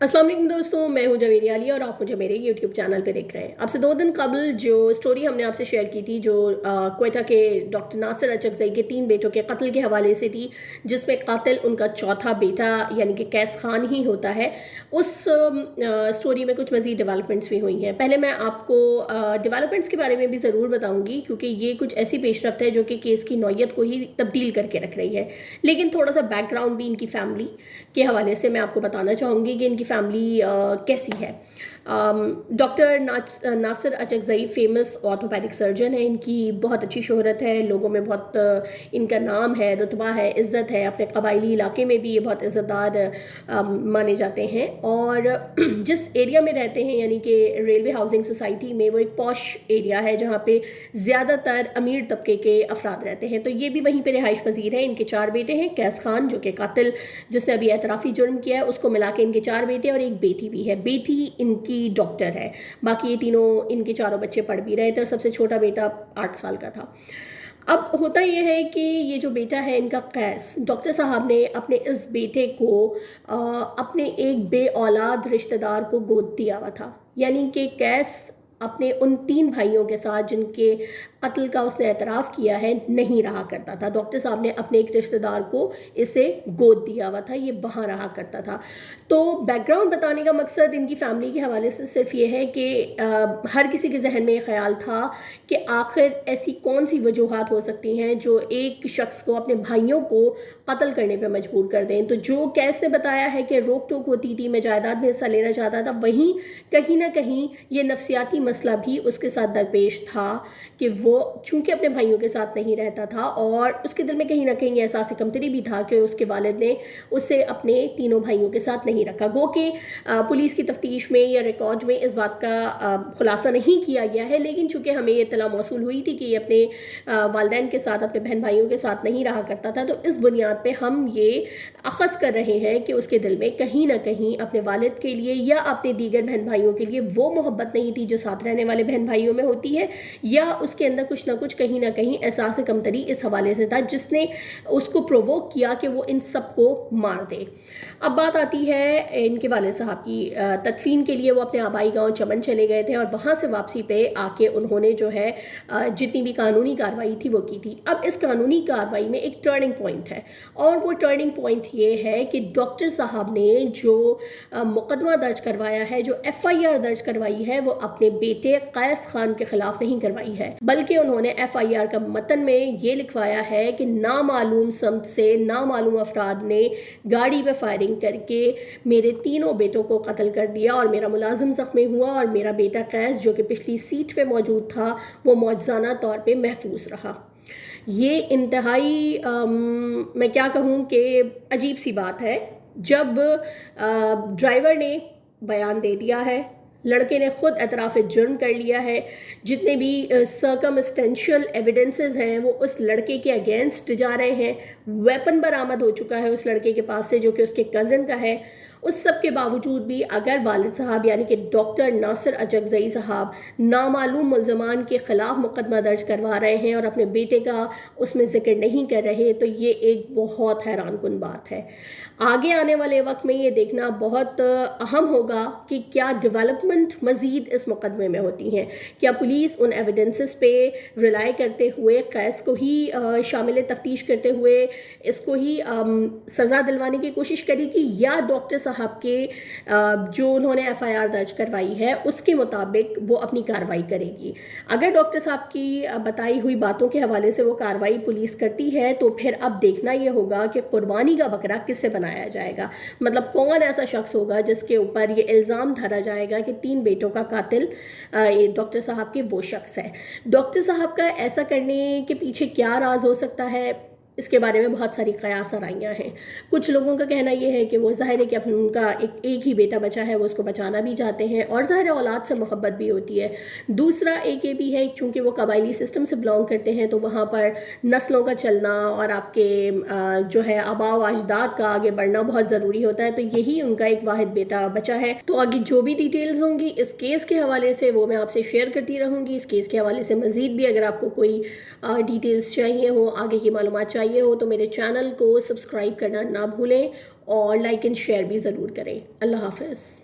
अस्सलाम वालेकुम दोस्तों, मैं हूं जवेरी आलिया और आप मुझे मेरे यूट्यूब चैनल पे देख रहे हैं। आपसे 2 दिन कबल जो स्टोरी हमने आपसे शेयर की थी, जो क्वेटा के डॉक्टर नासिर अचकज़ई के 3 बेटों के कत्ल के हवाले से थी, जिसमें कातिल उनका चौथा बेटा यानी कि कैस खान ही होता है। उस स्टोरी में कुछ मज़ीद डेवलपमेंट्स भी हुई हैं। पहले मैं आपको डेवलपमेंट्स के बारे में भी ज़रूर बताऊँगी, क्योंकि ये कुछ ऐसी पेशरफ्त है जो कि केस की नौयत को ही तब्दील करके रख रही है। लेकिन थोड़ा सा बैकग्राउंड भी इनकी फैमिली के हवाले से मैं आपको बताना चाहूँगी कि इनकी फैमिली कैसी है। Doctor Nasir Achakzai famous orthopaedic surgeon है। इनकी बहुत अच्छी शोहरत है, लोगों में बहुत इनका नाम है, रुतबा है, इज़्ज़त है। अपने कबायली इलाके में भी ये बहुत इज़्ज़तदार माने जाते हैं। और जिस एरिया में रहते हैं यानी कि रेलवे हाउसिंग सोसाइटी में, वो एक पॉश एरिया है जहाँ पे ज़्यादातर अमीर तबके के अफराद रहते हैं। तो ये भी वहीं पे रिहाइश पजीर है। इनके 4 बेटे हैं। कैस खान जो कि कातिल जिसने अभी एतराफ़ी जुर्म किया है, उसको मिला के इनके 4 बेटे और एक बेटी भी है। बेटी इनकी डॉक्टर है। बाकी ये तीनों इनके चारों बच्चे पढ़ भी रहे थे और सबसे छोटा बेटा 8 साल का था। अब होता यह है कि ये जो बेटा है इनका कैस, डॉक्टर साहब ने अपने इस बेटे को अपने एक बे औलाद रिश्तेदार को गोद दिया हुआ था। यानी कि कैस अपने उन 3 भाइयों के साथ जिनके कत्ल का उसने एतराफ़ किया है नहीं रहा करता था। डॉक्टर साहब ने अपने एक रिश्तेदार को इसे गोद दिया हुआ था, ये वहाँ रहा करता था। तो बैकग्राउंड बताने का मकसद इनकी फैमिली के हवाले से सिर्फ ये है कि हर किसी के जहन में ये ख्याल था कि आखिर ऐसी कौन सी वजूहात हो सकती हैं जो एक शख्स को, अपने भाइयों को कत्ल करने पर मजबूर कर दें। तो जो कैस ने बताया है कि रोक टोक होती थी, मैं जायदाद में हिस्सा लेना चाहता था, वहीं कहीं ना कहीं ये नफसियाती मसला भी उसके साथ दरपेश था कि वो चूंकि अपने भाइयों के साथ नहीं रहता था और उसके दिल में कहीं ना कहीं एहसास कमतरी भी था कि उसके वालिद ने उसे अपने तीनों भाइयों के साथ नहीं रखा। गो कि पुलिस की तफ्तीश में या रिकॉर्ड में इस बात का खुलासा नहीं किया गया है, लेकिन चूंकि हमें ये इत्तला मौसूल हुई थी कि ये अपने वालिदैन के साथ, अपने बहन भाइयों के साथ नहीं रहा करता था, तो इस बुनियाद पर हम ये अखज़ कर रहे हैं कि उसके दिल में कहीं ना कहीं अपने वालिद के लिए या अपने दीगर बहन भाइयों के लिए वो मोहब्बत नहीं थी जो साथ रहने वाले बहन भाइयों में होती है, या उसके अंदर कुछ ना कुछ कहीं ना कहीं एहसास कमतरी इस हवाले से था जिसने उसको प्रोवोक किया कि वो इन सबको मार दे। अब बात आती है इनके वालिद साहब की। तदफीन के लिए वो अपने आबाई गांव चमन चले गए थे और वहाँ से वापसी पे आके उन्होंने जो है जितनी भी कानूनी कार्रवाई थी वो की थी। अब इस कानूनी कार्रवाई में एक टर्निंग पॉइंट है और वो टर्निंग पॉइंट ये है कि डॉक्टर साहब ने जो मुकदमा दर्ज करवाया है, जो FIR दर्ज करवाई है, वो अपने बेटे कैस खान के खिलाफ नहीं करवाई है, बल्कि उन्होंने FIR का मतन में ये लिखवाया है कि नामालूम समत से नामालूम अफराद ने गाड़ी पे फायरिंग करके मेरे तीनों बेटों को कत्ल कर दिया और मेरा मुलाजिम ज़ख्मी हुआ और मेरा बेटा कैस जो कि पिछली सीट पे मौजूद था वो मौजज़ाना तौर पे महफूज रहा। ये इंतहाई मैं क्या कहूँ कि अजीब सी बात है। जब ड्राइवर ने बयान दे दिया है, लड़के ने खुद एतराफ़ जुर्म कर लिया है, जितने भी सर्कमस्टेंशियल एविडेंसेस हैं वो उस लड़के के अगेंस्ट जा रहे हैं, वेपन बरामद हो चुका है उस लड़के के पास से जो कि उसके कज़न का है, उस सब के बावजूद भी अगर वालिद साहब यानी कि डॉक्टर नासिर अचकज़ई साहब नामालूम मुल्ज़मान के ख़िलाफ़ मुकदमा दर्ज करवा रहे हैं और अपने बेटे का उसमें ज़िक्र नहीं कर रहे, तो ये एक बहुत हैरान कुन बात है। आगे आने वाले वक्त में ये देखना बहुत अहम होगा कि क्या डेवलपमेंट मज़ीद इस मुकदमे में होती हैं। क्या पुलिस उन एविडेंसेस पे रिलाई करते हुए कैस को ही शामिल तफ्तीश करते हुए इसको ही सज़ा दिलवाने की कोशिश करेगी, या डॉक्टर साहब के जो उन्होंने FIR दर्ज करवाई है उसके मुताबिक वो अपनी कार्रवाई करेगी। अगर डॉक्टर साहब की बताई हुई बातों के हवाले से वो कार्रवाई पुलिस करती है तो फिर अब देखना ये होगा कि कुर्बानी का बकरा किससे बनाया जाएगा। मतलब कौन ऐसा शख्स होगा जिसके ऊपर ये इल्ज़ाम धरा जाएगा कि 3 बेटों का कातिल डॉक्टर साहब के वो शख्स है। डॉक्टर साहब का ऐसा करने के पीछे क्या राज हो सकता है, इसके बारे में बहुत सारी कयास आराइयाँ हैं। कुछ लोगों का कहना ये है कि वो ज़ाहिर है कि उनका एक ही बेटा बचा है, वो उसको बचाना भी चाहते हैं और ज़ाहिर है औलाद से मोहब्बत भी होती है। दूसरा एक ये भी है चूँकि वो कबायली सिस्टम से बिलोंग करते हैं तो वहाँ पर नस्लों का चलना और आपके जो है आबा व अजदाद का आगे बढ़ना बहुत ज़रूरी होता है, तो यही उनका एक वाहिद बेटा बचा है। तो आगे जो भी डिटेल्स होंगी इस केस के हवाले से वो मैं आपसे शेयर करती रहूँगी। इस केस के हवाले से मज़ीद भी अगर आपको कोई डिटेल्स चाहिए हो, आगे की मालूमात चाहिए چاہیے ہو تو میرے چینل کو سبسکرائب کرنا نہ بھولیں اور لائک اینڈ شیئر بھی ضرور کریں. اللہ حافظ.